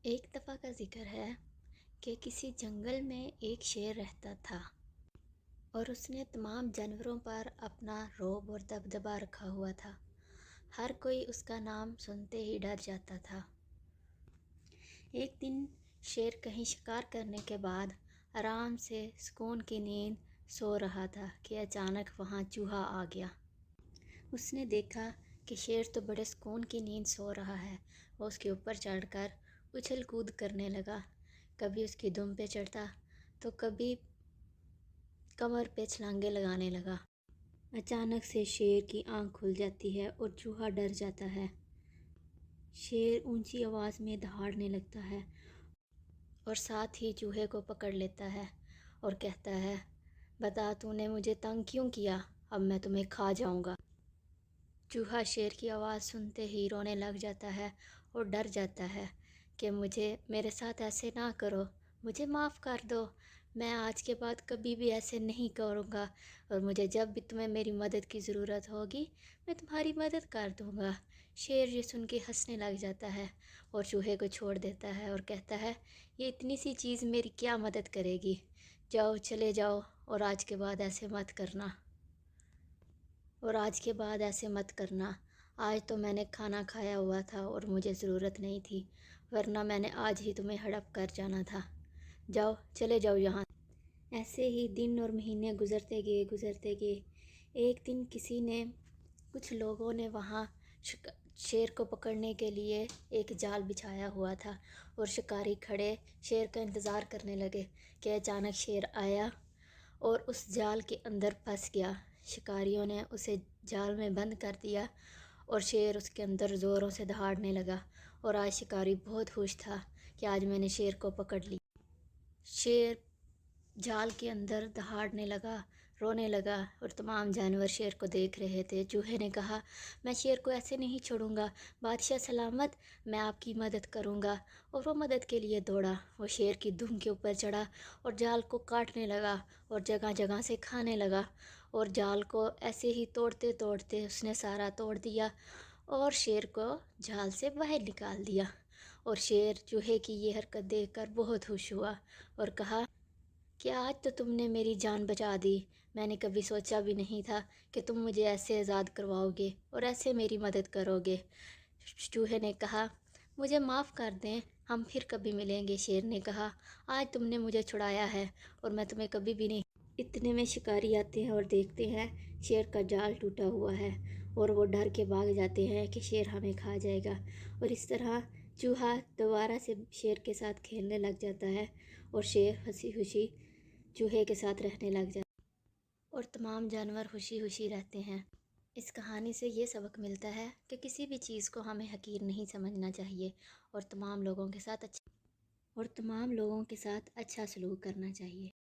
ایک دفعہ کا ذکر ہے کہ کسی جنگل میں ایک شیر رہتا تھا اور اس نے تمام جانوروں پر اپنا رعب اور دبدبہ رکھا ہوا تھا۔ ہر کوئی اس کا نام سنتے ہی ڈر جاتا تھا۔ ایک دن شیر کہیں شکار کرنے کے بعد آرام سے سکون کی نیند سو رہا تھا کہ اچانک وہاں چوہا آ گیا۔ اس نے دیکھا کہ شیر تو بڑے سکون کی نیند سو رہا ہے۔ وہ اس کے اوپر چڑھ کر اچھل کود کرنے لگا، کبھی اس کی دم پہ چڑھتا تو کبھی کمر پہ چھلانگے لگانے لگا۔ اچانک سے شیر کی آنکھ کھل جاتی ہے اور چوہا ڈر جاتا ہے۔ شیر اونچی آواز میں دہاڑنے لگتا ہے اور ساتھ ہی چوہے کو پکڑ لیتا ہے اور کہتا ہے، بتا تو نے مجھے تنگ کیوں کیا؟ اب میں تمہیں کھا جاؤں گا۔ چوہا شیر کی آواز سنتے ہی رونے لگ جاتا ہے اور ڈر جاتا ہے کہ میرے ساتھ ایسے نہ کرو، مجھے معاف کر دو، میں آج کے بعد کبھی بھی ایسے نہیں کروں گا، اور مجھے جب بھی تمہیں میری مدد کی ضرورت ہوگی میں تمہاری مدد کر دوں گا۔ شیر یہ سن کے ہنسنے لگ جاتا ہے اور چوہے کو چھوڑ دیتا ہے اور کہتا ہے، یہ اتنی سی چیز میری کیا مدد کرے گی، جاؤ چلے جاؤ اور آج کے بعد ایسے مت کرنا۔ آج تو میں نے کھانا کھایا ہوا تھا اور مجھے ضرورت نہیں تھی، ورنہ میں نے آج ہی تمہیں ہڑپ کر جانا تھا، جاؤ چلے جاؤ یہاں۔ ایسے ہی دن اور مہینے گزرتے گئے۔ ایک دن کچھ لوگوں نے وہاں شیر کو پکڑنے کے لیے ایک جال بچھایا ہوا تھا اور شکاری کھڑے شیر کا انتظار کرنے لگے کہ اچانک شیر آیا اور اس جال کے اندر پھنس گیا۔ شکاریوں نے اسے جال میں بند کر دیا اور شیر اس کے اندر زوروں سے دہاڑنے لگا، اور آج شکاری بہت خوش تھا کہ آج میں نے شیر کو پکڑ لی۔ شیر جال کے اندر دہاڑنے لگا، رونے لگا اور تمام جانور شیر کو دیکھ رہے تھے۔ چوہے نے کہا، میں شیر کو ایسے نہیں چھوڑوں گا، بادشاہ سلامت، میں آپ کی مدد کروں گا، اور وہ مدد کے لیے دوڑا۔ وہ شیر کی دم کے اوپر چڑھا اور جال کو کاٹنے لگا اور جگہ جگہ سے کھانے لگا، اور جال کو ایسے ہی توڑتے توڑتے اس نے سارا توڑ دیا اور شیر کو جال سے باہر نکال دیا۔ اور شیر چوہے کی یہ حرکت دیکھ کر بہت خوش ہوا اور کہا کہ آج تو تم نے میری جان بچا دی، میں نے کبھی سوچا بھی نہیں تھا کہ تم مجھے ایسے آزاد کرواؤ گے اور ایسے میری مدد کرو گے۔ چوہے نے کہا، مجھے معاف کر دیں، ہم پھر کبھی ملیں گے۔ شیر نے کہا، آج تم نے مجھے چھڑایا ہے اور میں تمہیں کبھی بھی نہیں۔ اتنے میں شکاری آتے ہیں اور دیکھتے ہیں شیر کا جال ٹوٹا ہوا ہے، اور وہ ڈر کے بھاگ جاتے ہیں کہ شیر ہمیں کھا جائے گا، اور اس طرح چوہا دوبارہ سے شیر کے ساتھ کھیلنے لگ جاتا ہے اور شیر ہنسی خوشی چوہے کے ساتھ رہنے لگ جاتا ہے اور تمام جانور خوشی خوشی رہتے ہیں۔ اس کہانی سے یہ سبق ملتا ہے کہ کسی بھی چیز کو ہمیں حقیر نہیں سمجھنا چاہیے اور تمام لوگوں کے ساتھ اچھا سلوک کرنا چاہیے۔